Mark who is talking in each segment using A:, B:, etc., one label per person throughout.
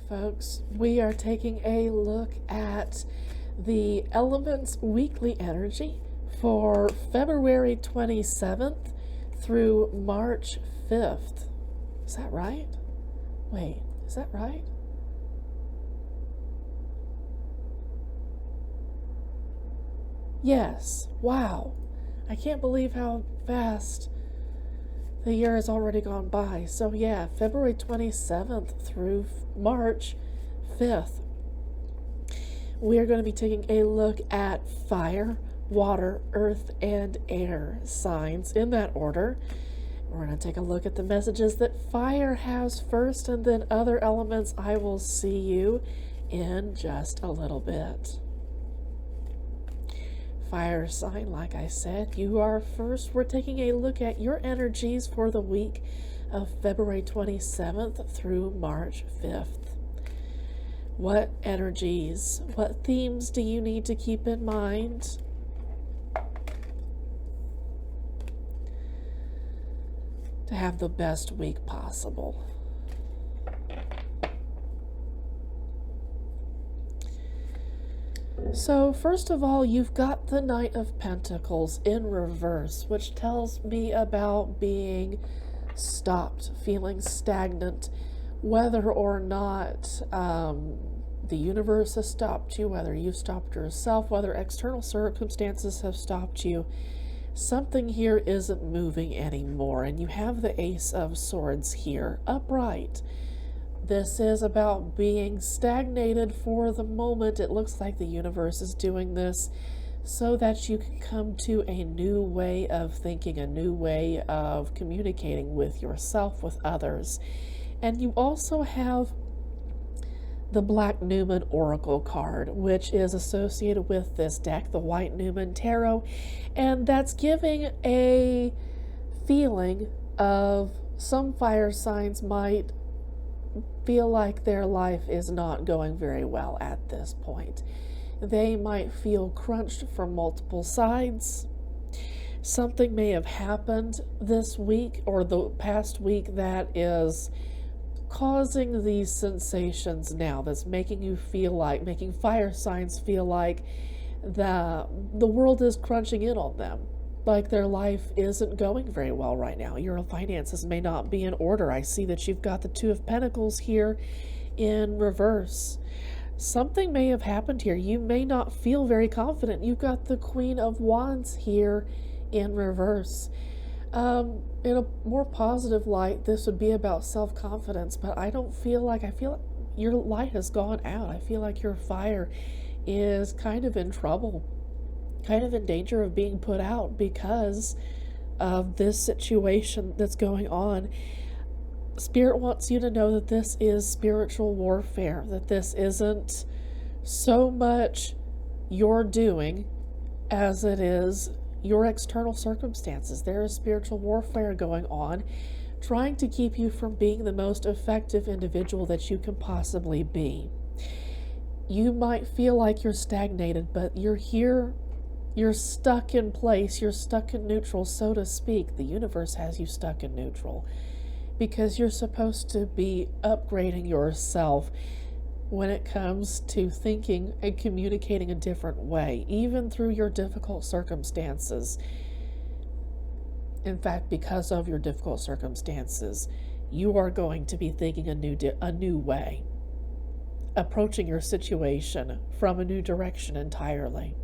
A: folks, we are taking a look at the elements weekly energy for February 27th through March 5th. Is that right? Wait, is that right? Yes. Wow. I can't believe how fast the year has already gone by. So yeah, February 27th through March 5th. We are going to be taking a look at fire, water, earth, and air signs in that order. We're going to take a look at the messages that fire has first, and then other elements. I will see you in just a little bit. Fire sign, like I said, you are first. We're taking a look at your energies for the week of February 27th through March 5th. What energies, what themes do you need to keep in mind? To have the best week possible. So first of all, you've got the Knight of Pentacles in reverse, which tells me about being stopped, feeling stagnant, whether or not the universe has stopped you, whether you've stopped yourself, whether external circumstances have stopped you. Something here isn't moving anymore, and you have the Ace of Swords here, upright. This is about being stagnated for the moment. It looks like the universe is doing this so that you can come to a new way of thinking, a new way of communicating with yourself, with others. And you also have the Black Newman Oracle card, which is associated with this deck, the White Newman Tarot, and that's giving a feeling of some fire signs might feel like their life is not going very well at this point. They might feel crunched from multiple sides. Something may have happened this week or the past week that is causing these sensations now, that's making you feel like, making fire signs feel like the world is crunching in on them, like their life isn't going very well right now. Your finances may not be in order. I see that you've got the Two of Pentacles here in reverse. Something may have happened here. You may not feel very confident. You've got the Queen of Wands here in reverse. In a more positive light, this would be about self-confidence, but I feel like your light has gone out. I feel like your fire is kind of in trouble, kind of in danger of being put out because of this situation that's going on. Spirit wants you to know that this is spiritual warfare, that this isn't so much your doing as it is your external circumstances. There is spiritual warfare going on, trying to keep you from being the most effective individual that you can possibly be. You might feel like you're stagnated, but you're here. You're stuck in place. You're stuck in neutral, so to speak. The universe has you stuck in neutral because you're supposed to be upgrading yourself when it comes to thinking and communicating a different way, even through your difficult circumstances. In fact, because of your difficult circumstances, you are going to be thinking a new way, approaching your situation from a new direction entirely.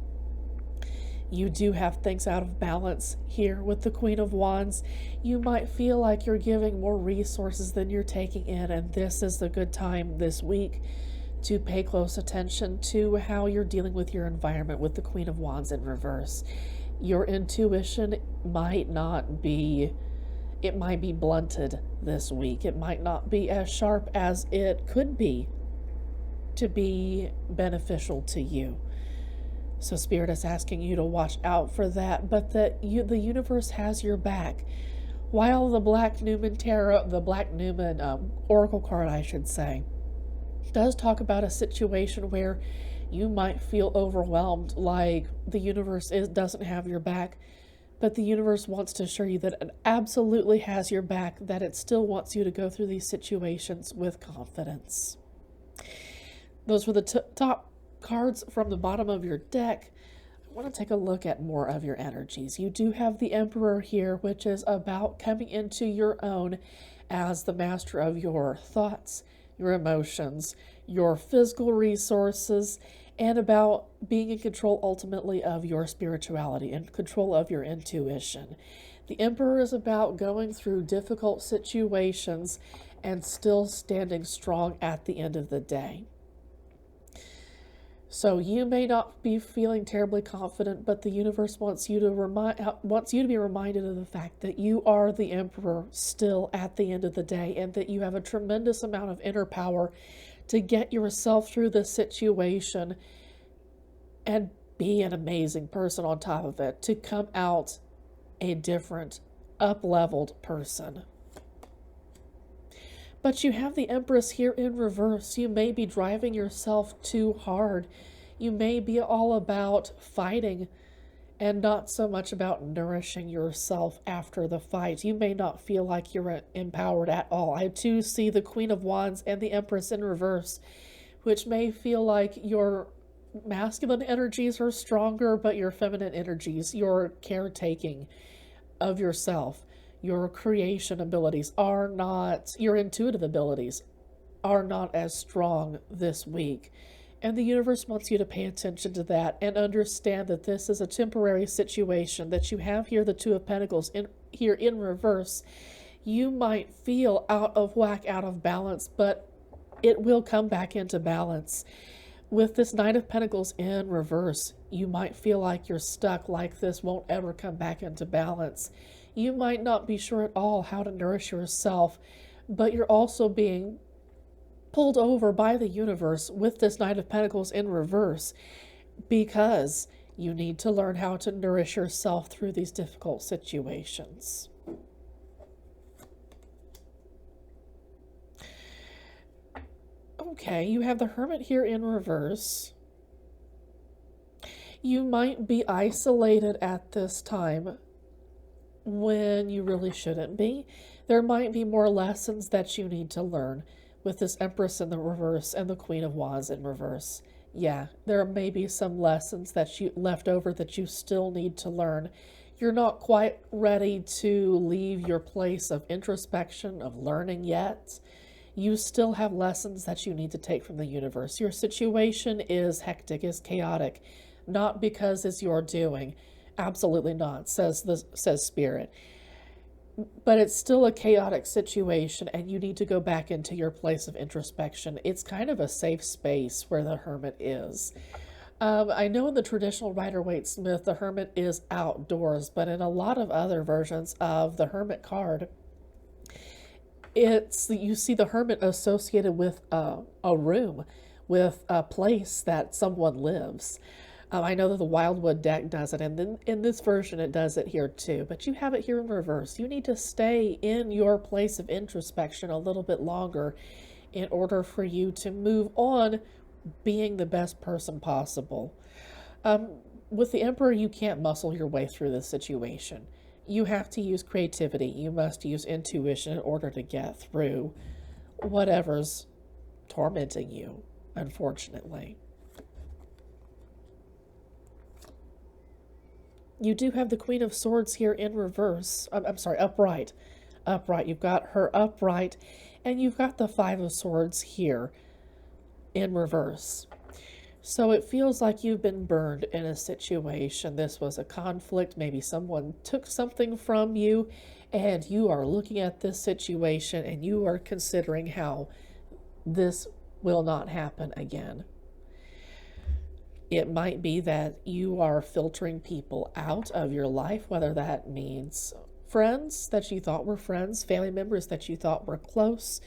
A: You do have things out of balance here with the Queen of Wands. You might feel like you're giving more resources than you're taking in, and this is the good time this week to pay close attention to how you're dealing with your environment with the Queen of Wands in reverse. Your intuition might be blunted this week. It might not be as sharp as it could be to be beneficial to you. So Spirit is asking you to watch out for that, but the universe has your back. While the Black Newman Tarot, the Black Newman Oracle card, I should say, does talk about a situation where you might feel overwhelmed, like the universe doesn't have your back, but the universe wants to assure you that it absolutely has your back, that it still wants you to go through these situations with confidence. Those were the top cards from the bottom of your deck. I want to take a look at more of your energies. You do have the Emperor here, which is about coming into your own as the master of your thoughts, your emotions, your physical resources, and about being in control ultimately of your spirituality and control of your intuition. The Emperor is about going through difficult situations and still standing strong at the end of the day. So you may not be feeling terribly confident, but the universe wants you to be reminded of the fact that you are the Emperor still at the end of the day, and that you have a tremendous amount of inner power to get yourself through this situation and be an amazing person on top of it, to come out a different, up-leveled person. But you have the Empress here in reverse. You may be driving yourself too hard. You may be all about fighting and not so much about nourishing yourself after the fight. You may not feel like you're empowered at all. I too see the Queen of Wands and the Empress in reverse, which may feel like your masculine energies are stronger, but your feminine energies, your caretaking of yourself, your creation abilities are not, your intuitive abilities are not as strong this week. And the universe wants you to pay attention to that and understand that this is a temporary situation, that you have here the Two of Pentacles here in reverse. You might feel out of whack, out of balance, but it will come back into balance. With this Knight of Pentacles in reverse, you might feel like you're stuck, like this won't ever come back into balance. You might not be sure at all how to nourish yourself, but you're also being pulled over by the universe with this Knight of Pentacles in reverse, because you need to learn how to nourish yourself through these difficult situations. Okay, you have the Hermit here in reverse. You might be isolated at this time when you really shouldn't be. There might be more lessons that you need to learn with this Empress in the reverse and the Queen of Wands in reverse. Yeah, there may be some lessons that you left over that you still need to learn. You're not quite ready to leave your place of introspection, of learning yet. You still have lessons that you need to take from the universe. Your situation is hectic, is chaotic, not because it's your doing. Absolutely not, says Spirit. But it's still a chaotic situation, and you need to go back into your place of introspection. It's kind of a safe space where the Hermit is. I know in the traditional Rider-Waite-Smith, the Hermit is outdoors, but in a lot of other versions of the Hermit card, you see the Hermit associated with a room, with a place that someone lives. I know that the Wildwood deck does it, and then in this version it does it here too, but you have it here in reverse. You need to stay in your place of introspection a little bit longer in order for you to move on being the best person possible. With the Emperor, you can't muscle your way through this situation. You have to use creativity. You must use intuition in order to get through whatever's tormenting you, unfortunately. You do have the Queen of Swords here in reverse. I'm sorry, upright. Upright. You've got her upright, and you've got the Five of Swords here in reverse. So it feels like you've been burned in a situation. This was a conflict. Maybe someone took something from you, and you are looking at this situation, and you are considering how this will not happen again. It might be that you are filtering people out of your life, whether that means friends that you thought were friends, family members that you thought were close.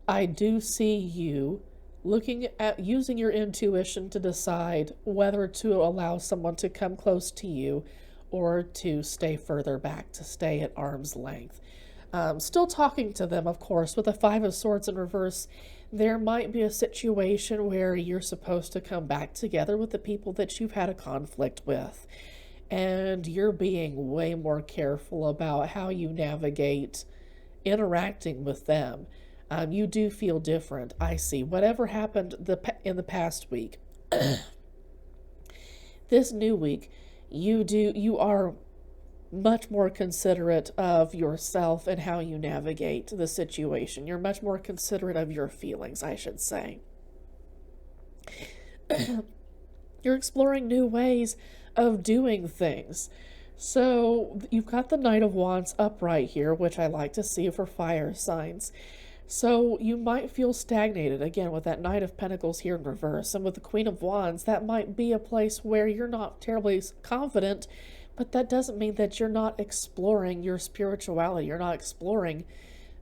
A: I do see you looking at using your intuition to decide whether to allow someone to come close to you or to stay further back, to stay at arm's length. Still talking to them, of course. With the Five of Swords in reverse, there might be a situation where you're supposed to come back together with the people that you've had a conflict with, and you're being way more careful about how you navigate interacting with them. You do feel different, I see. Whatever happened in the past week, this new week, you are much more considerate of yourself and how you navigate the situation. You're much more considerate of your feelings, I should say. You're exploring new ways of doing things. So you've got the Knight of Wands upright here, which I like to see for fire signs. So you might feel stagnated, again, with that Knight of Pentacles here in reverse. And with the Queen of Wands, that might be a place where you're not terribly confident, but that doesn't mean that you're not exploring your spirituality. You're not exploring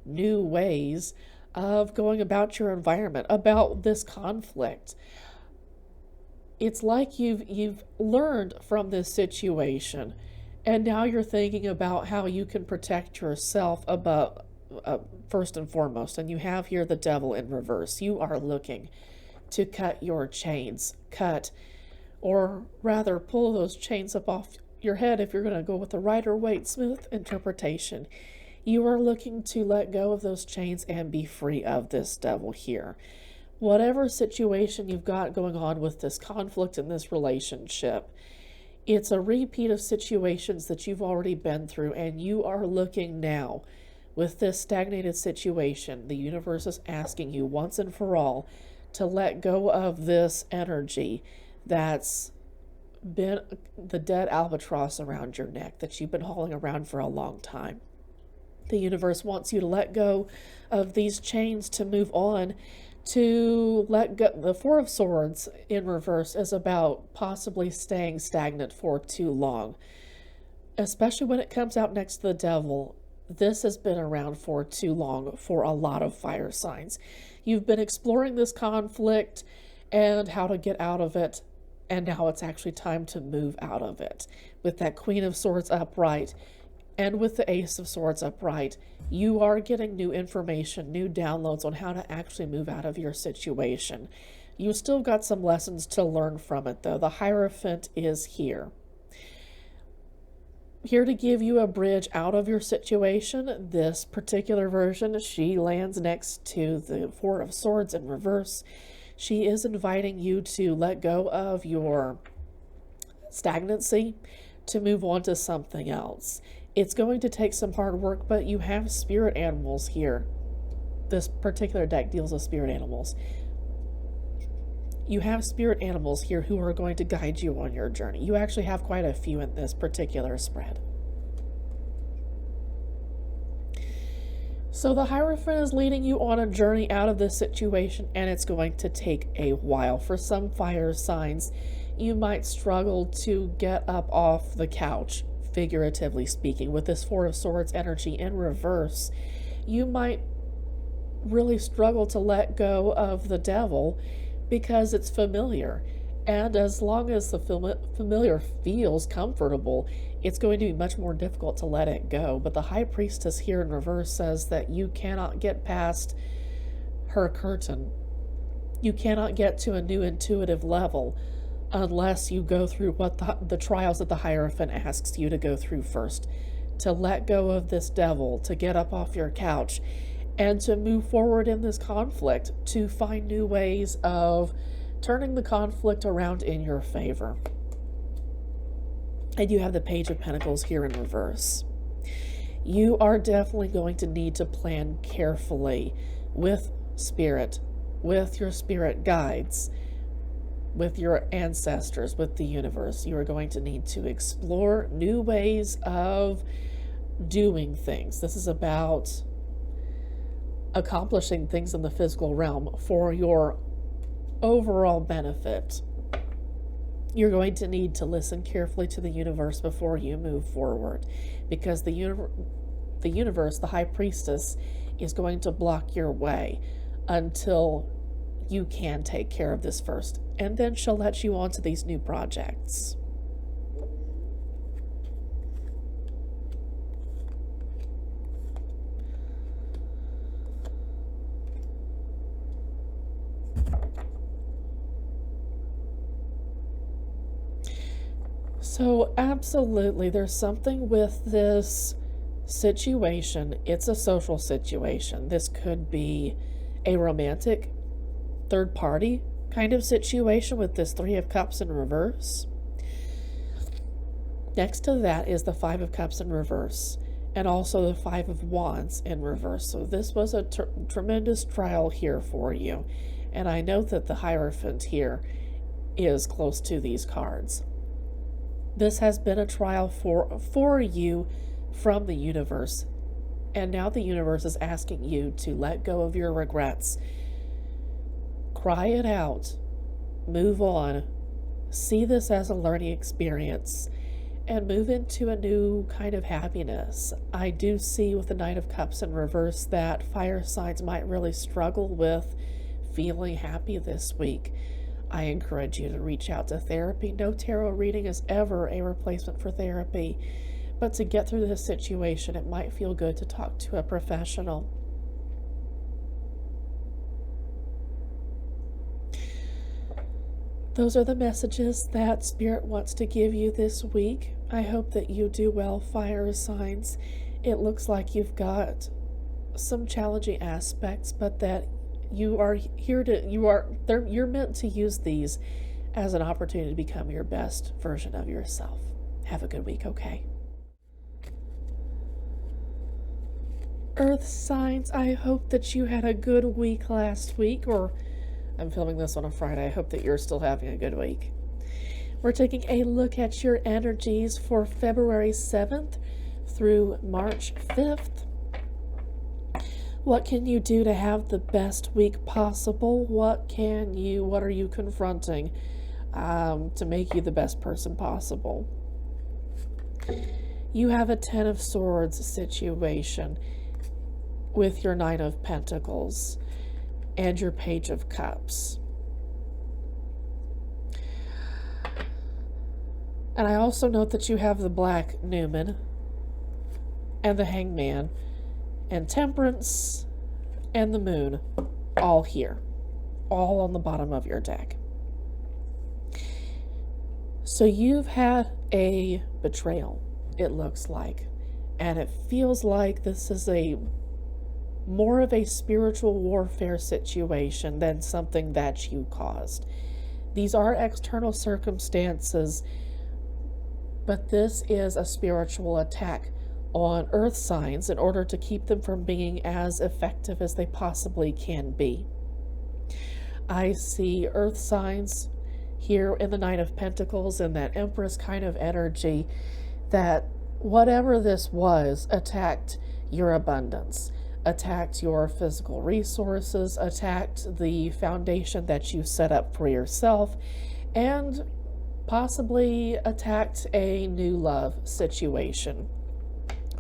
A: new ways of going about your environment, about this conflict. It's like you've learned from this situation, and now you're thinking about how you can protect yourself about first and foremost. And you have here the Devil in reverse. You are looking to cut your chains, or rather pull those chains up off your head if you're going to go with the Rider-Waite-Smith interpretation. You are looking to let go of those chains and be free of this devil here. Whatever situation you've got going on with this conflict in this relationship, it's a repeat of situations that you've already been through, and you are looking now with this stagnated situation. The universe is asking you once and for all to let go of this energy that's been the dead albatross around your neck that you've been hauling around for a long time. The universe wants you to let go of these chains, to move on, to let go. The Four of Swords in reverse is about possibly staying stagnant for too long, especially when it comes out next to the Devil. This has been around for too long for a lot of fire signs. You've been exploring this conflict and how to get out of it, and now it's actually time to move out of it. With that Queen of Swords upright and with the Ace of Swords upright, you are getting new information, new downloads on how to actually move out of your situation. You still got some lessons to learn from it, though. The Hierophant is here to give you a bridge out of your situation. This particular version, she lands next to the Four of Swords in reverse. She is inviting you to let go of your stagnancy, to move on to something else. It's going to take some hard work, but you have spirit animals here. This particular deck deals with spirit animals. You have spirit animals here who are going to guide you on your journey. You actually have quite a few in this particular spread. So the Hierophant is leading you on a journey out of this situation, and it's going to take a while. For some fire signs, you might struggle to get up off the couch, figuratively speaking. With this Four of Swords energy in reverse, you might really struggle to let go of the Devil because it's familiar. And as long as the familiar feels comfortable, it's going to be much more difficult to let it go. But the High Priestess here in reverse says that you cannot get past her curtain. You cannot get to a new intuitive level unless you go through what the trials that the Hierophant asks you to go through first. To let go of this devil, to get up off your couch, and to move forward in this conflict, to find new ways of turning the conflict around in your favor. And you have the Page of Pentacles here in reverse. You are definitely going to need to plan carefully with spirit, with your spirit guides, with your ancestors, with the universe. You are going to need to explore new ways of doing things. This is about accomplishing things in the physical realm for your overall benefit. You're going to need to listen carefully to the universe before you move forward, because the universe, the High Priestess, is going to block your way until you can take care of this first, and then she'll let you on to these new projects. So absolutely, there's something with this situation, it's a social situation. This could be a romantic third party kind of situation with this Three of Cups in reverse. Next to that is the Five of Cups in reverse, and also the Five of Wands in reverse. So this was a tremendous trial here for you. And I note that the Hierophant here is close to these cards. This has been a trial for you from the universe. And now the universe is asking you to let go of your regrets. Cry it out. Move on. See this as a learning experience. And move into a new kind of happiness. I do see with the Knight of Cups in reverse that fire signs might really struggle with feeling happy this week. I encourage you to reach out to therapy. No tarot reading is ever a replacement for therapy. But to get through this situation, it might feel good to talk to a professional. Those are the messages that Spirit wants to give you this week. I hope that you do well, fire signs. It looks like you've got some challenging aspects, but that you are here to, you're meant to use these as an opportunity to become your best version of yourself. Have a good week, okay? Earth signs, I hope that you had a good week last week, or I'm filming this on a Friday. I hope that you're still having a good week. We're taking a look at your energies for February 7th through March 5th. What can you do to have the best week possible? What are you confronting to make you the best person possible? You have a Ten of Swords situation with your Nine of Pentacles and your Page of Cups. And I also note that you have the Black Newman and the Hangman and Temperance and the Moon all here, all on the bottom of your deck. So you've had a betrayal, it looks like, and it feels like this is more of a spiritual warfare situation than something that you caused. These are external circumstances, but this is a spiritual attack on earth signs in order to keep them from being as effective as they possibly can be. I see earth signs here in the Nine of Pentacles and that Empress kind of energy, that whatever this was attacked your abundance, attacked your physical resources, attacked the foundation that you set up for yourself, and possibly attacked a new love situation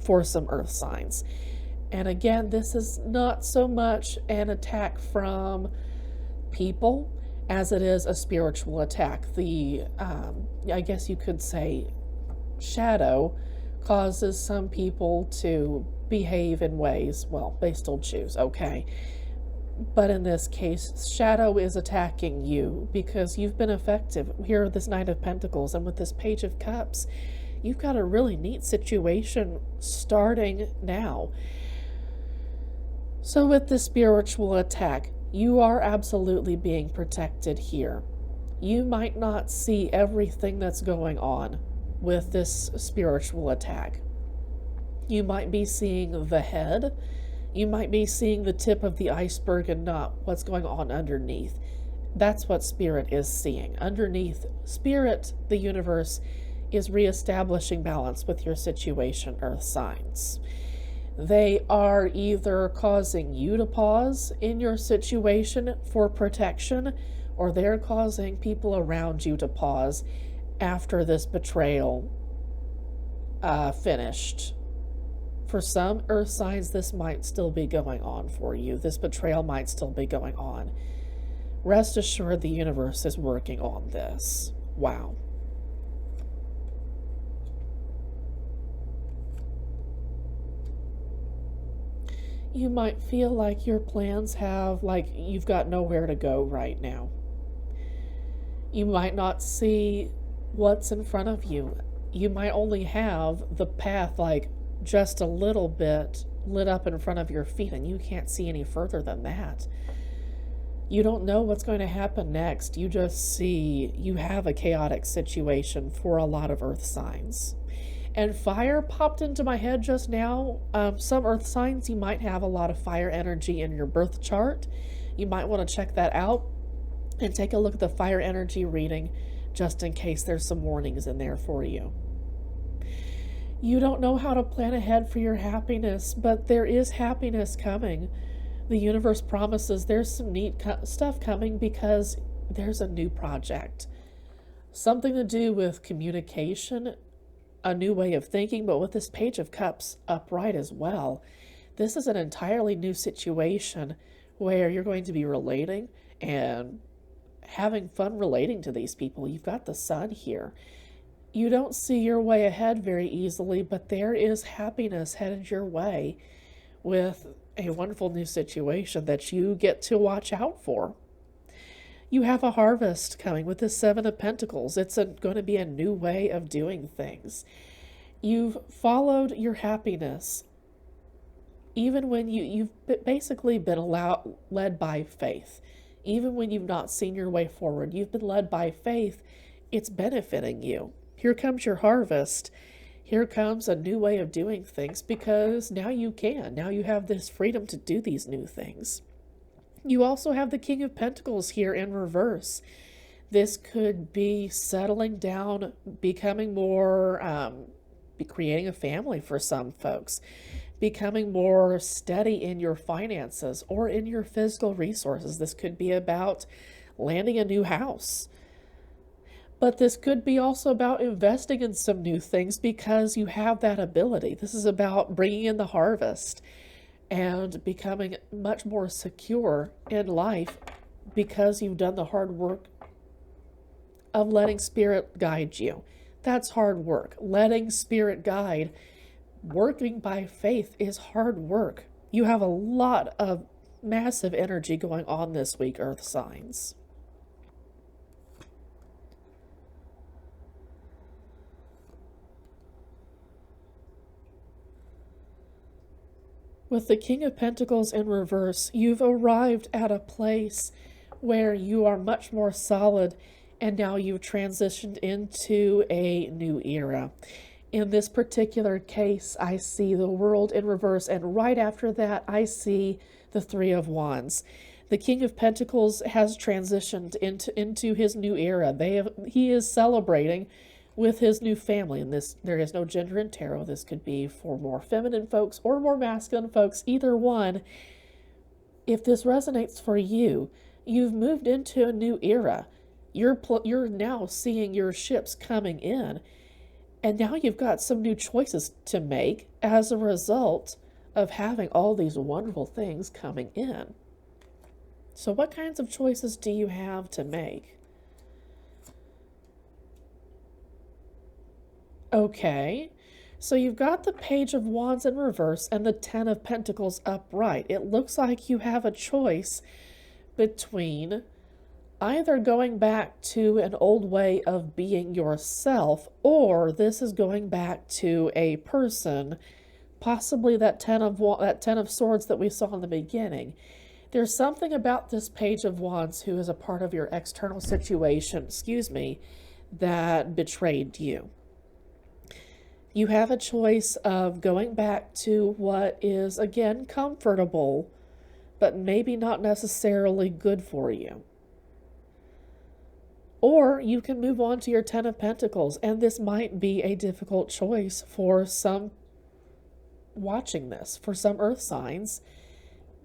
A: for some earth signs. And again, this is not so much an attack from people as it is a spiritual attack. The I guess you could say shadow causes some people to behave in ways, well, they still choose, okay? But in this case, shadow is attacking you because you've been effective. Here, this Knight of Pentacles, and with this Page of Cups, you've got a really neat situation starting now. So with the spiritual attack, you are absolutely being protected here. You might not see everything that's going on with this spiritual attack. You might be seeing the head. You might be seeing the tip of the iceberg and not what's going on underneath. That's what Spirit is seeing. Underneath, Spirit, the universe, is reestablishing balance with your situation, earth signs. They are either causing you to pause in your situation for protection, or they're causing people around you to pause after this betrayal finished. For some earth signs, this might still be going on for you. This betrayal might still be going on. Rest assured, the universe is working on this. Wow. You might feel like your plans you've got nowhere to go right now. You might not see what's in front of you. You might only have the path just a little bit lit up in front of your feet, and you can't see any further than that. You don't know what's going to happen next. You just see you have a chaotic situation for a lot of earth signs. And fire popped into my head just now. Some earth signs, you might have a lot of fire energy in your birth chart. You might want to check that out and take a look at the fire energy reading just in case there's some warnings in there for you. You don't know how to plan ahead for your happiness, but there is happiness coming. The universe promises there's some neat stuff coming because there's a new project. Something to do with communication, a new way of thinking, but with this Page of Cups upright as well, this is an entirely new situation where you're going to be relating and having fun relating to these people. You've got the Sun here. You don't see your way ahead very easily, but there is happiness headed your way with a wonderful new situation that you get to watch out for. You have a harvest coming with the Seven of Pentacles. It's going to be a new way of doing things. You've followed your happiness, even when you've basically been led by faith. Even when you've not seen your way forward, you've been led by faith. It's benefiting you. Here comes your harvest. Here comes a new way of doing things because now you can. Now you have this freedom to do these new things. You also have the King of Pentacles here in reverse. This could be settling down, becoming more, creating a family for some folks, becoming more steady in your finances or in your physical resources. This could be about landing a new house. But this could be also about investing in some new things because you have that ability. This is about bringing in the harvest and becoming much more secure in life because you've done the hard work of letting Spirit guide you. That's hard work. Letting Spirit guide. Working by faith is hard work. You have a lot of massive energy going on this week, Earth signs. With the King of Pentacles in reverse, you've arrived at a place where you are much more solid, and now you've transitioned into a new era. In this particular case, I see the World in reverse, and right after that, I see the Three of Wands. The King of Pentacles has transitioned into his new era. He is celebrating with his new family, and there is no gender in tarot. This could be for more feminine folks or more masculine folks, either one. If this resonates for you, you've moved into a new era. You're now seeing your ships coming in, and now you've got some new choices to make as a result of having all these wonderful things coming in. So what kinds of choices do you have to make? Okay, so you've got the Page of Wands in reverse and the Ten of Pentacles upright. It looks like you have a choice between either going back to an old way of being yourself, or this is going back to a person, possibly that Ten of Swords that we saw in the beginning. There's something about this Page of Wands who is a part of your external situation, that betrayed you. You have a choice of going back to what is, again, comfortable, but maybe not necessarily good for you. Or you can move on to your Ten of Pentacles, and this might be a difficult choice for some watching this. For some earth signs,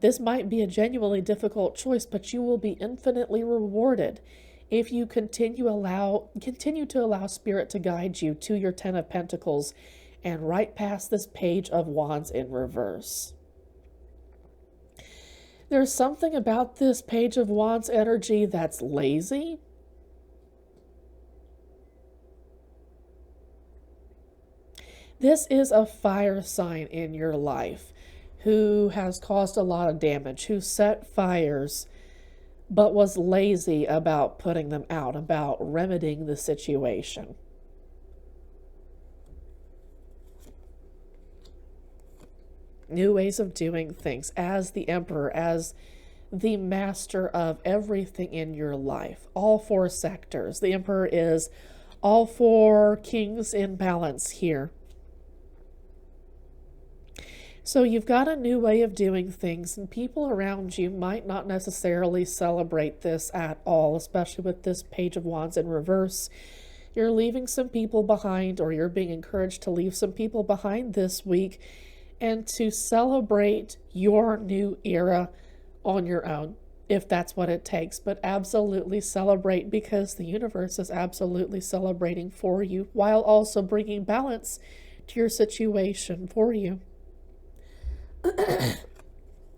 A: this might be a genuinely difficult choice, but you will be infinitely rewarded if you continue to allow Spirit to guide you to your Ten of Pentacles and right past this Page of Wands in reverse. There's something about this Page of Wands energy that's lazy. This is a fire sign in your life who has caused a lot of damage, who set fires, but was lazy about putting them out, about remedying the situation. new ways of doing things as the Emperor, as the master of everything in your life, all four sectors. The Emperor is all four kings in balance here. So you've got a new way of doing things, and people around you might not necessarily celebrate this at all, especially with this Page of Wands in reverse. You're leaving some people behind, or you're being encouraged to leave some people behind this week and to celebrate your new era on your own, if that's what it takes. But absolutely celebrate, because the universe is absolutely celebrating for you, while also bringing balance to your situation for you.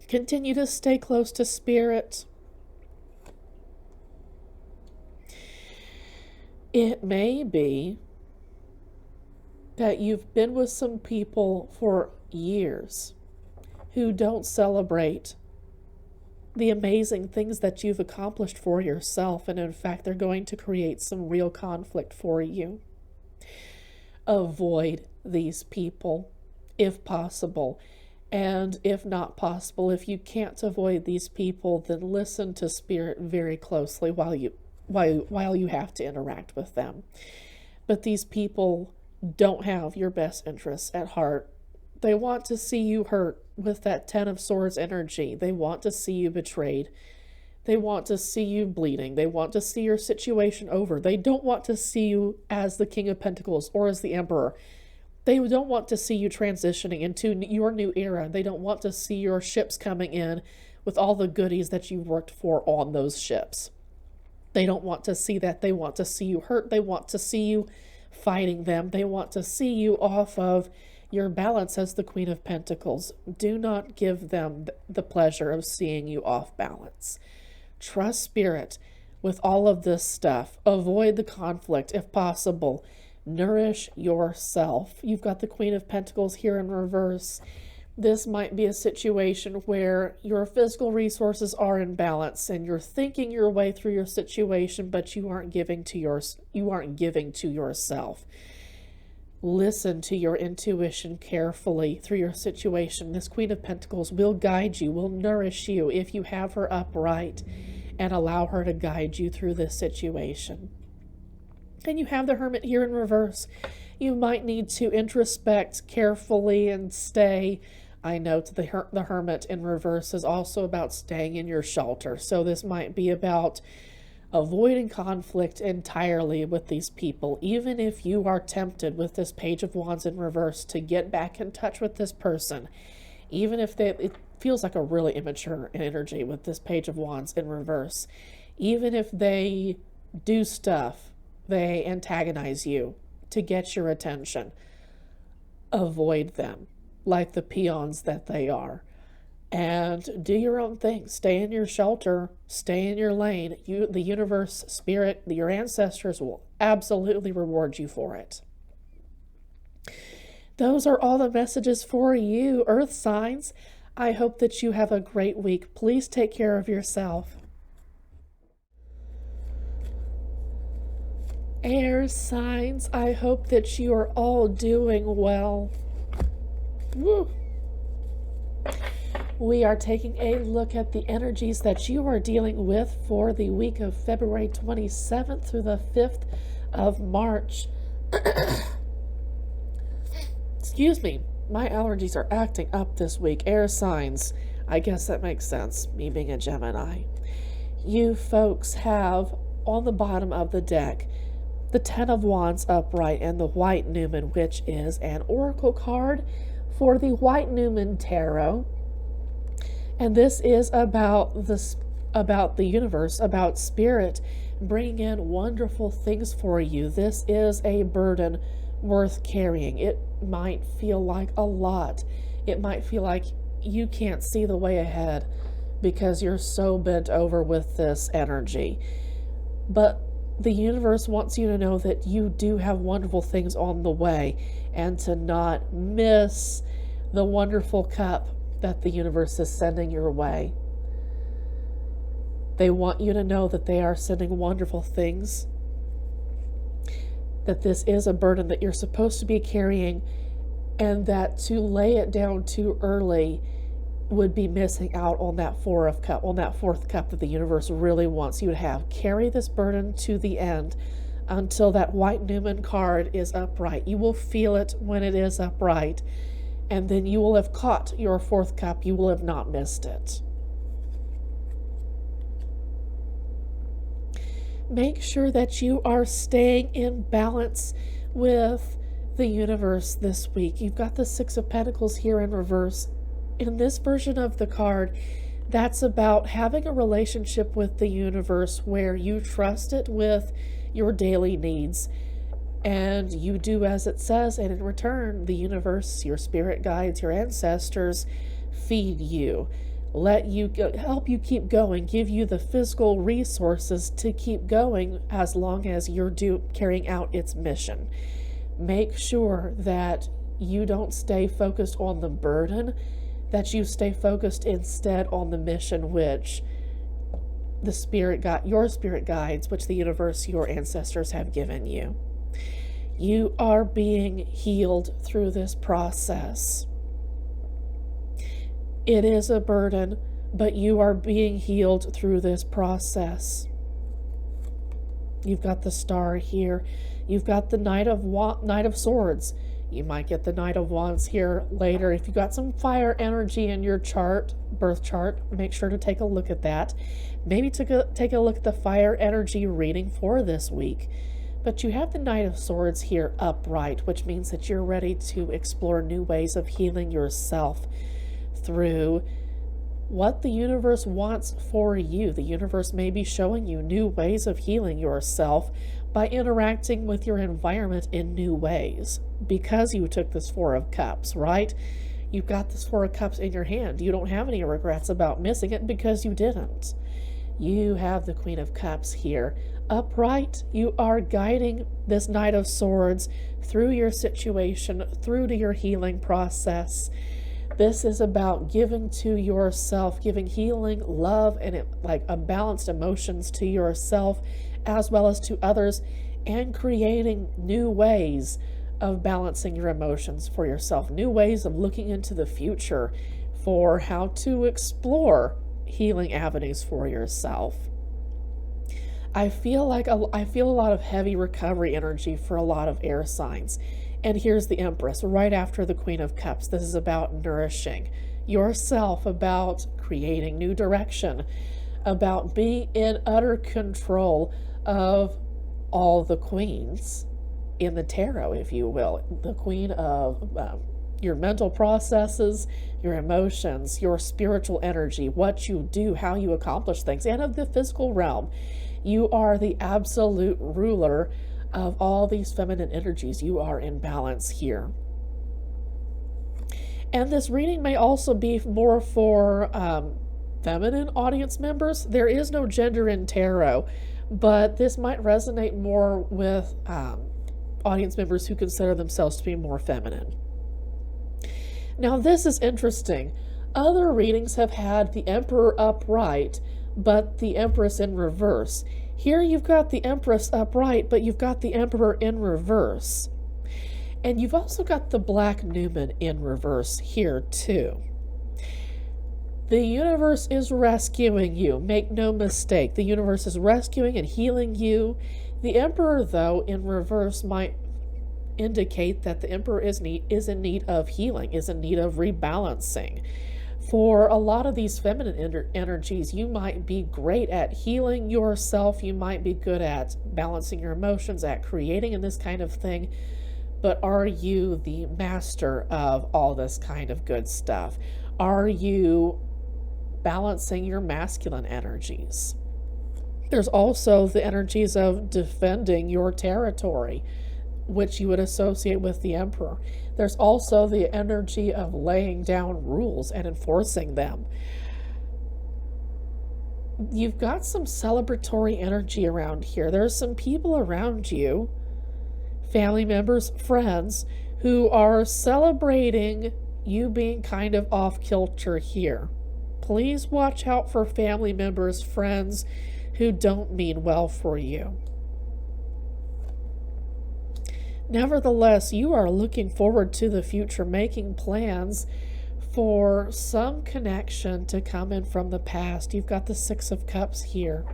A: Continue to stay close to Spirit. It may be that you've been with some people for years who don't celebrate the amazing things that you've accomplished for yourself, and in fact, they're going to create some real conflict for you. Avoid these people if possible. And if not possible, if you can't avoid these people, then listen to Spirit very closely while you have to interact with them. But these people don't have your best interests at heart. They want to see you hurt with that Ten of Swords energy. They want to see you betrayed. They want to see you bleeding. They want to see your situation over. They don't want to see you as the King of Pentacles or as the Emperor. They don't want to see you transitioning into your new era. They don't want to see your ships coming in with all the goodies that you worked for on those ships. They don't want to see that. They want to see you hurt. They want to see you fighting them. They want to see you off of your balance as the Queen of Pentacles. Do not give them the pleasure of seeing you off balance. Trust Spirit with all of this stuff. Avoid the conflict if possible. Nourish yourself. You've got the Queen of Pentacles here in reverse. This might be a situation where your physical resources are in balance and you're thinking your way through your situation, but you aren't giving to yourself. Listen to your intuition carefully through your situation. This Queen of Pentacles will guide you, will nourish you if you have her upright and allow her to guide you through this situation. And you have the Hermit here in reverse. You might need to introspect carefully and stay. I note the Hermit in reverse is also about staying in your shelter. So this might be about avoiding conflict entirely with these people. Even if you are tempted with this Page of Wands in reverse to get back in touch with this person, even if it feels like a really immature energy with this Page of Wands in reverse, even if they do stuff, they antagonize you to get your attention, avoid them like the peons that they are, and do your own thing. Stay in your shelter, stay in your lane. The universe, Spirit, your ancestors will absolutely reward you for it. Those are all the messages for you, Earth signs. I hope that you have a great week. Please take care of yourself. Air signs, I hope that you are all doing well. Woo. We are taking a look at the energies that you are dealing with for the week of February 27th through the 5th of March. Excuse me, my allergies are acting up this week. Air signs, I guess that makes sense, me being a Gemini. You folks have on the bottom of the deck the Ten of Wands upright and the White Newman, which is an oracle card for the White Newman Tarot. And this is about the universe, about Spirit bringing in wonderful things for you. This is a burden worth carrying. It might feel like a lot. It might feel like you can't see the way ahead because you're so bent over with this energy. But the universe wants you to know that you do have wonderful things on the way and to not miss the wonderful cup that the universe is sending your way. They want you to know that they are sending wonderful things, that this is a burden that you're supposed to be carrying and that to lay it down too early would be missing out on that fourth cup that the universe really wants you to have. Carry this burden to the end until that white Newman card is upright. You will feel it when it is upright, and then you will have caught your fourth cup. You will have not missed it. Make sure that you are staying in balance with the universe this week. You've got the Six of Pentacles here in reverse. In this version of the card, that's about having a relationship with the universe where you trust it with your daily needs, and you do as it says, and in return, the universe, your spirit guides, your ancestors feed you, let you help you keep going, give you the physical resources to keep going as long as you're carrying out its mission. Make sure that you don't stay focused on the burden, that you stay focused instead on the mission, which your spirit guides, which the universe, your ancestors have given you. You are being healed through this process. It is a burden, but you are being healed through this process. You've got the Star here. You've got the Knight of Swords. You might get the Knight of Wands here later. If you've got some fire energy in your chart, birth chart, make sure to take a look at that. Maybe take a look at the fire energy reading for this week. But you have the Knight of Swords here upright, which means that you're ready to explore new ways of healing yourself through what the universe wants for you. The universe may be showing you new ways of healing yourself by interacting with your environment in new ways. Because you took this Four of Cups, right? You've got this Four of Cups in your hand. You don't have any regrets about missing it because you didn't. You have the Queen of Cups here upright. You are guiding this Knight of Swords through your situation, through to your healing process. This is about giving to yourself, giving healing, love, and balanced emotions to yourself as well as to others, and creating new ways of balancing your emotions for yourself, new ways of looking into the future for how to explore healing avenues for yourself. I feel a lot of heavy recovery energy for a lot of air signs. And here's the Empress right after the Queen of Cups. This is about nourishing yourself, about creating new direction, about being in utter control of all the queens in the tarot, if you will. The queen of your mental processes, your emotions, your spiritual energy, what you do, how you accomplish things, and of the physical realm. You are the absolute ruler of all these feminine energies. You are in balance here. And this reading may also be more for feminine audience members. There is no gender in tarot, but this might resonate more with audience members who consider themselves to be more feminine. Now, this is interesting. Other readings have had the Emperor upright, but the Empress in reverse. Here you've got the Empress upright, but you've got the Emperor in reverse. And you've also got the Black Newman in reverse here too. The universe is rescuing you. Make no mistake. The universe is rescuing and healing you. The Emperor, though, in reverse might indicate that the Emperor is in need of healing, is in need of rebalancing. For a lot of these feminine energies, you might be great at healing yourself. You might be good at balancing your emotions, at creating and this kind of thing. But are you the master of all this kind of good stuff? Are you balancing your masculine energies? There's also the energies of defending your territory, which you would associate with the Emperor. There's also the energy of laying down rules and enforcing them. You've got some celebratory energy around here. There's some people around you, family members, friends, who are celebrating you being kind of off kilter here. Please watch out for family members, friends who don't mean well for you. Nevertheless, you are looking forward to the future, making plans for some connection to come in from the past. You've got the Six of Cups here.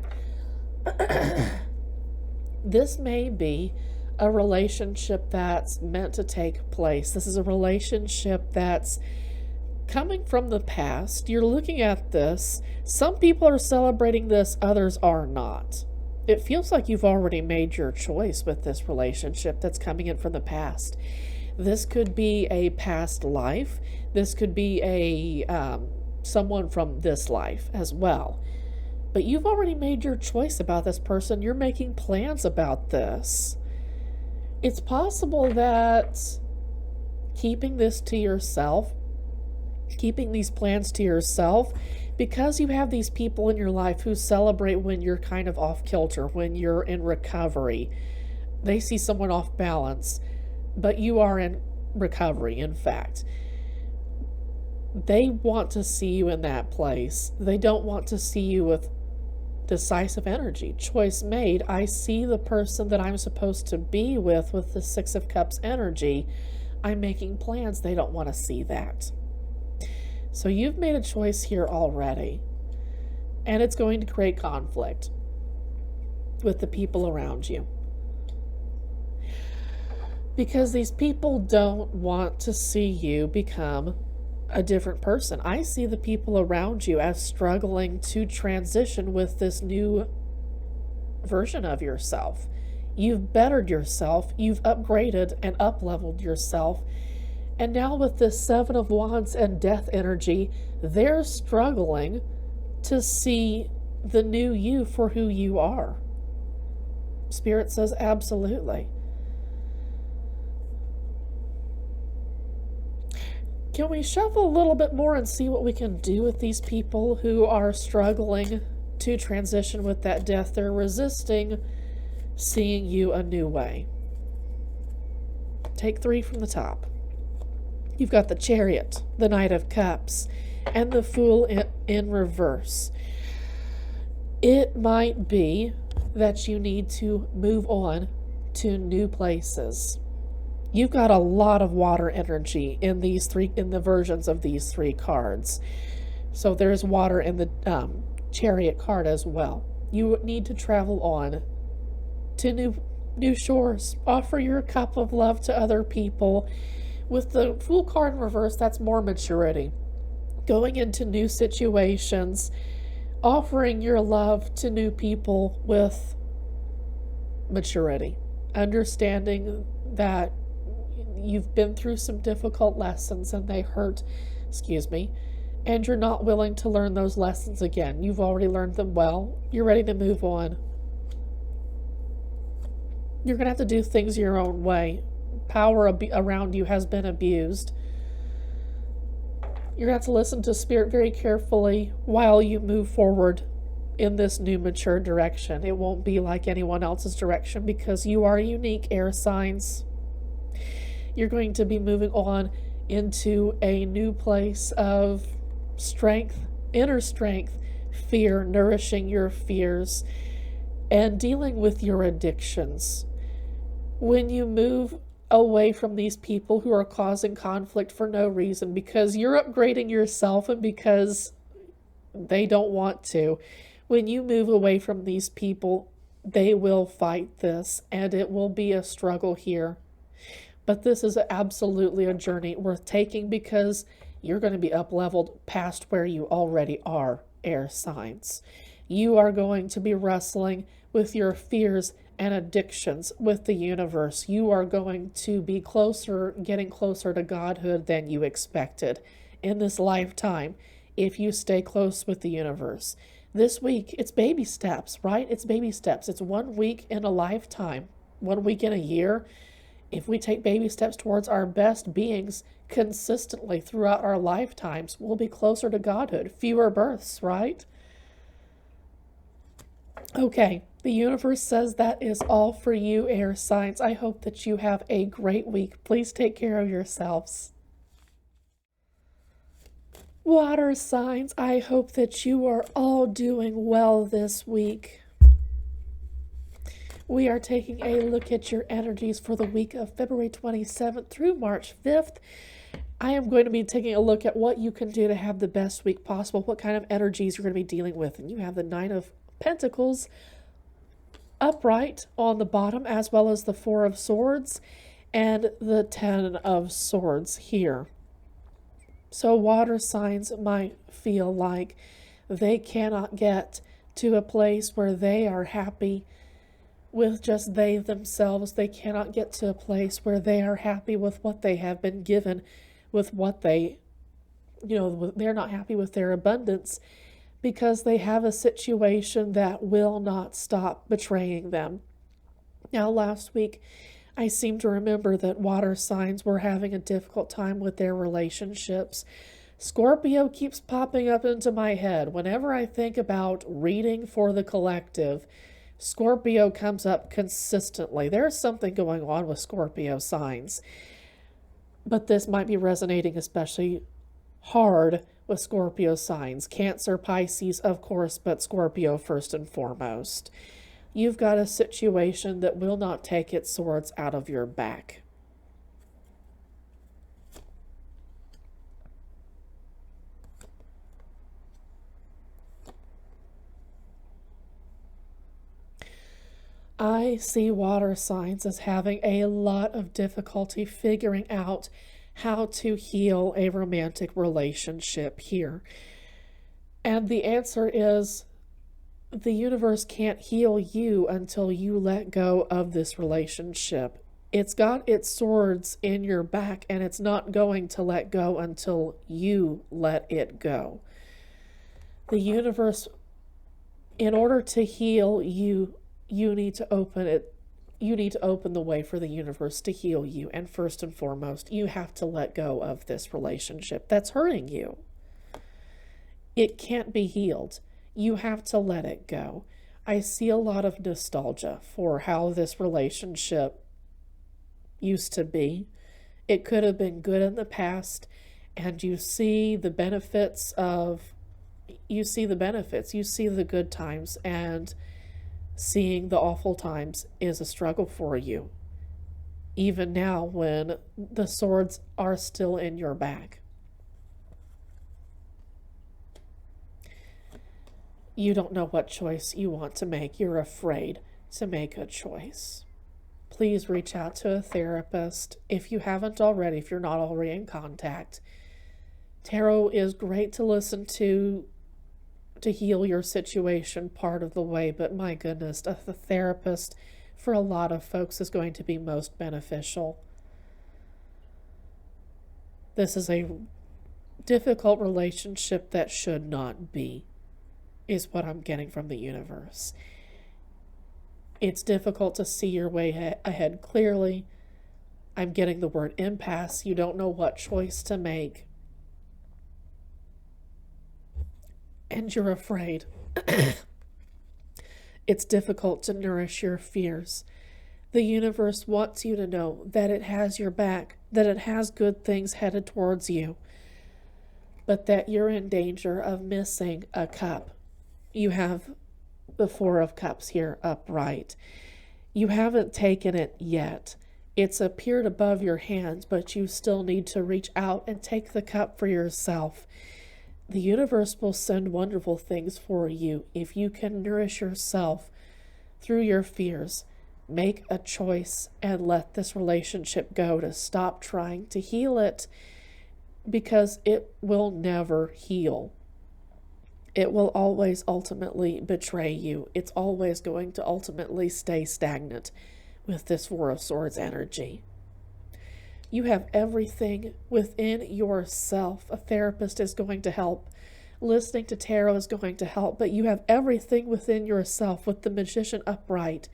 A: This may be a relationship that's meant to take place. This is a relationship that's coming from the past. You're looking at this. Some people are celebrating this, others are not. It feels like you've already made your choice with this relationship that's coming in from the past. This could be a past life. This could be someone from this life as well. But you've already made your choice about this person. You're making plans about this. It's possible that keeping this to yourself, keeping these plans to yourself, because you have these people in your life who celebrate when you're kind of off kilter, when you're in recovery. They see someone off balance, but you are in recovery, in fact. They want to see you in that place. They don't want to see you with decisive energy. Choice made. I see the person that I'm supposed to be with the Six of Cups energy. I'm making plans. They don't want to see that. So you've made a choice here already, and it's going to create conflict with the people around you, because these people don't want to see you become a different person. I see the people around you as struggling to transition with this new version of yourself. You've bettered yourself, you've upgraded and up-leveled yourself. And now with this Seven of Wands and Death energy, they're struggling to see the new you for who you are. Spirit says absolutely. Can we shuffle a little bit more and see what we can do with these people who are struggling to transition with that death? They're resisting seeing you a new way. Take 3 from the top. You've got the Chariot, the Knight of Cups, and the Fool in reverse. It might be that you need to move on to new places. You've got a lot of water energy in the versions of these 3 cards. So there's water in the Chariot card as well. You need to travel on to new shores. Offer your cup of love to other people. With the Fool card in reverse, that's more maturity. Going into new situations, offering your love to new people with maturity. Understanding that you've been through some difficult lessons and they hurt, and you're not willing to learn those lessons again. You've already learned them well. You're ready to move on. You're going to have to do things your own way. Power around you has been abused. You're going to have to listen to Spirit very carefully while you move forward in this new mature direction. It won't be like anyone else's direction because you are unique, air signs. You're going to be moving on into a new place of strength, inner strength, fear, nourishing your fears, and dealing with your addictions. When you move away from these people who are causing conflict for no reason, because you're upgrading yourself and because they don't want to, when you move away from these people, they will fight this, and it will be a struggle here. But this is absolutely a journey worth taking because you're going to be up-leveled past where you already are, air signs. You are going to be wrestling with your fears and addictions with the universe. You are going to be getting closer to godhood than you expected in this lifetime if you stay close with the universe. This week, it's baby steps, right? It's baby steps. It's 1 week in a lifetime, 1 week in a year. If we take baby steps towards our best beings consistently throughout our lifetimes, we'll be closer to godhood. Fewer births, right? Okay, the universe says that is all for you, air signs. I hope that you have a great week. Please take care of yourselves. Water signs, I hope that you are all doing well this week. We are taking a look at your energies for the week of February 27th through March 5th. I am going to be taking a look at what you can do to have the best week possible, what kind of energies you're going to be dealing with. And you have the Nine of Pentacles upright on the bottom, as well as the Four of Swords and the Ten of Swords here. So water signs might feel like they cannot get to a place where they are happy with just they themselves. They cannot get to a place where they are happy with what they have been given, with what they, they're not happy with their abundance because they have a situation that will not stop betraying them. Now, last week, I seem to remember that water signs were having a difficult time with their relationships. Scorpio keeps popping up into my head. Whenever I think about reading for the collective, Scorpio comes up consistently. There's something going on with Scorpio signs. But this might be resonating especially hard with Scorpio signs. Cancer, Pisces, of course, but Scorpio first and foremost. You've got a situation that will not take its swords out of your back. I see water signs as having a lot of difficulty figuring out how to heal a romantic relationship here. And the answer is the universe can't heal you until you let go of this relationship. It's got its swords in your back, and it's not going to let go until you let it go. The universe, in order to heal you, you need to open it. You need to open the way for the universe to heal you. And first and foremost, you have to let go of this relationship that's hurting you. It can't be healed. You have to let it go. I see a lot of nostalgia for how this relationship used to be. It could have been good in the past, and you see the benefits, you see the good times, and seeing the awful times is a struggle for you, even now when the swords are still in your back. You don't know what choice you want to make. You're afraid to make a choice. Please reach out to a therapist if you haven't already, if you're not already in contact. Tarot is great to listen to heal your situation part of the way, but my goodness, a therapist for a lot of folks is going to be most beneficial. This is a difficult relationship that should not be, is what I'm getting from the universe. It's difficult to see your way ahead clearly. I'm getting the word impasse. You don't know what choice to make. And you're afraid. It's difficult to nourish your fears. The universe wants you to know that it has your back, that it has good things headed towards you, but that you're in danger of missing a cup. You have the Four of Cups here upright. You haven't taken it yet. It's appeared above your hands, but you still need to reach out and take the cup for yourself. The universe will send wonderful things for you if you can nourish yourself through your fears. Make a choice and let this relationship go, to stop trying to heal it, because it will never heal. It will always ultimately betray you. It's always going to ultimately stay stagnant with this Four of Swords energy. You have everything within yourself. A therapist is going to help. Listening to tarot is going to help. But you have everything within yourself with the Magician upright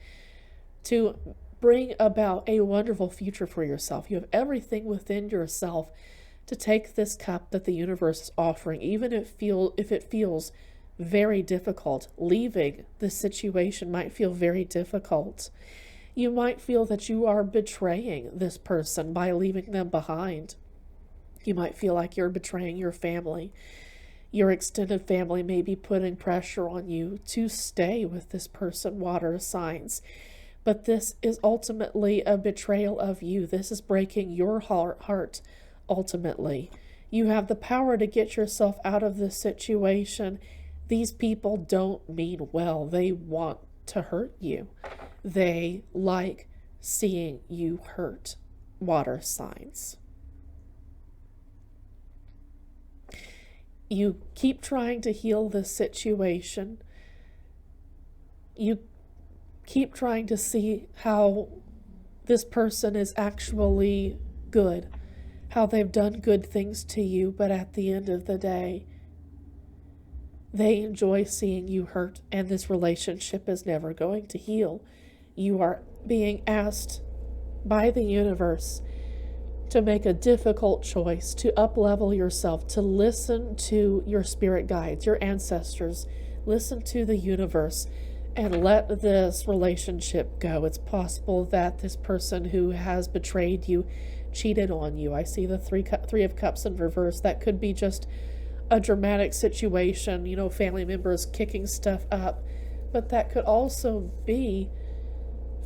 A: to bring about a wonderful future for yourself. You have everything within yourself to take this cup that the universe is offering, even if it feels very difficult. Leaving the situation might feel very difficult. You might feel that you are betraying this person by leaving them behind. You might feel like you're betraying your family. Your extended family may be putting pressure on you to stay with this person, water signs. But this is ultimately a betrayal of you. This is breaking your heart, ultimately. You have the power to get yourself out of this situation. These people don't mean well. They want to hurt you. They like seeing you hurt, water signs. You keep trying to heal this situation. You keep trying to see how this person is actually good, how they've done good things to you, but at the end of the day, they enjoy seeing you hurt, and this relationship is never going to heal. You are being asked by the universe to make a difficult choice, to up-level yourself, to listen to your spirit guides, your ancestors, listen to the universe, and let this relationship go. It's possible that this person who has betrayed you cheated on you. I see the three of cups in reverse. That could be just a dramatic situation, you know, family members kicking stuff up. But that could also be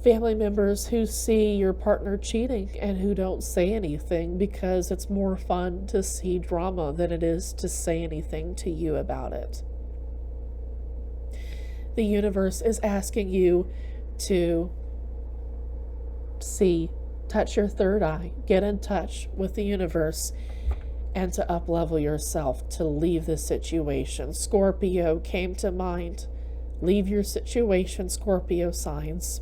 A: family members who see your partner cheating and who don't say anything, because it's more fun to see drama than it is to say anything to you about it. The universe is asking you to touch your third eye, get in touch with the universe, and to up-level yourself, to leave this situation. Scorpio came to mind. Leave your situation, Scorpio signs.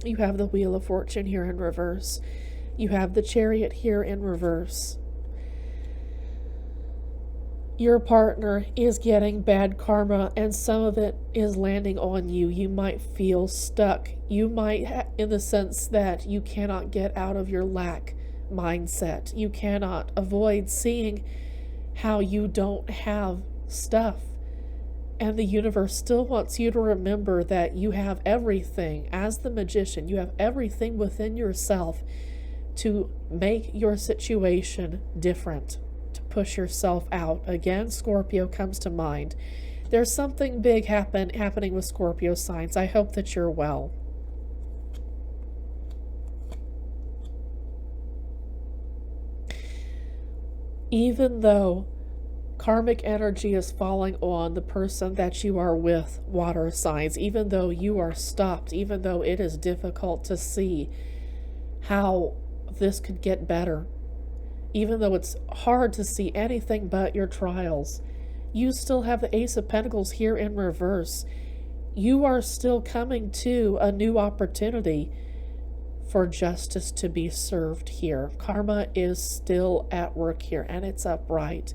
A: You have the Wheel of Fortune here in reverse. You have the Chariot here in reverse. Your partner is getting bad karma, and some of it is landing on you. You might feel stuck. You might, in the sense that you cannot get out of your lack mindset. You cannot avoid seeing how you don't have stuff. And the universe still wants you to remember that you have everything. As the magician, you have everything within yourself to make your situation different, to push yourself out. Again, Scorpio comes to mind. There's something big happening with Scorpio signs. I hope that you're well. Even though karmic energy is falling on the person that you are with, water signs, even though you are stopped, even though it is difficult to see how this could get better, even though it's hard to see anything but your trials, you still have the Ace of Pentacles here in reverse. You are still coming to a new opportunity for justice to be served here. Karma is still at work here, and it's upright.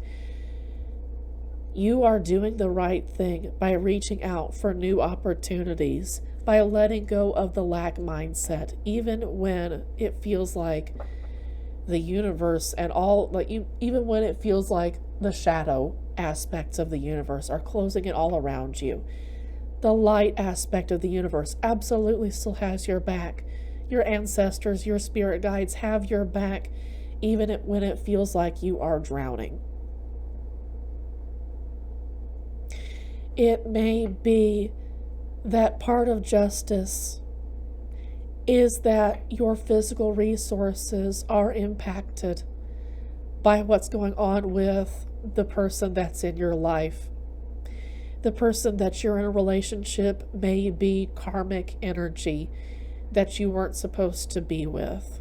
A: You are doing the right thing by reaching out for new opportunities, by letting go of the lack mindset, even when it feels like the universe and even when it feels like the shadow aspects of the universe are closing it all around you. The light aspect of the universe absolutely still has your back. Your ancestors, your spirit guides have your back, even when it feels like you are drowning. It may be that part of justice is that your physical resources are impacted by what's going on with the person that's in your life. The person that you're in a relationship may be karmic energy that you weren't supposed to be with.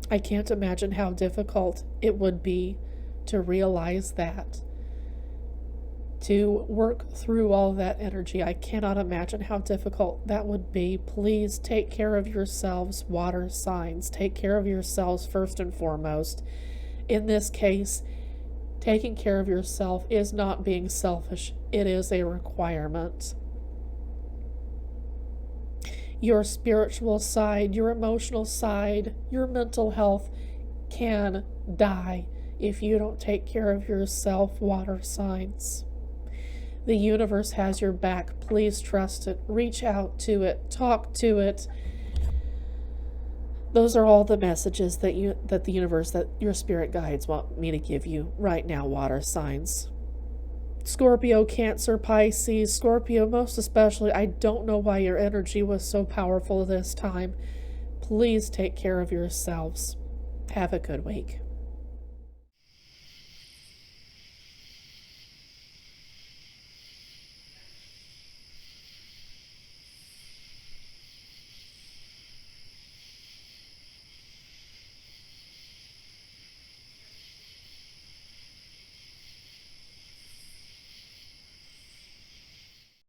A: I can't imagine how difficult it would be to realize that, to work through all that energy. I cannot imagine how difficult that would be. Please take care of yourselves, water signs. Take care of yourselves first and foremost. In this case, taking care of yourself is not being selfish. It is a requirement. Your spiritual side, your emotional side, your mental health can die if you don't take care of yourself, water signs. The universe has your back. Please trust it. Reach out to it. Talk to it. Those are all the messages that your spirit guides want me to give you right now, water signs. Scorpio, Cancer, Pisces, Scorpio most especially, I don't know why your energy was so powerful this time. Please take care of yourselves. Have a good week.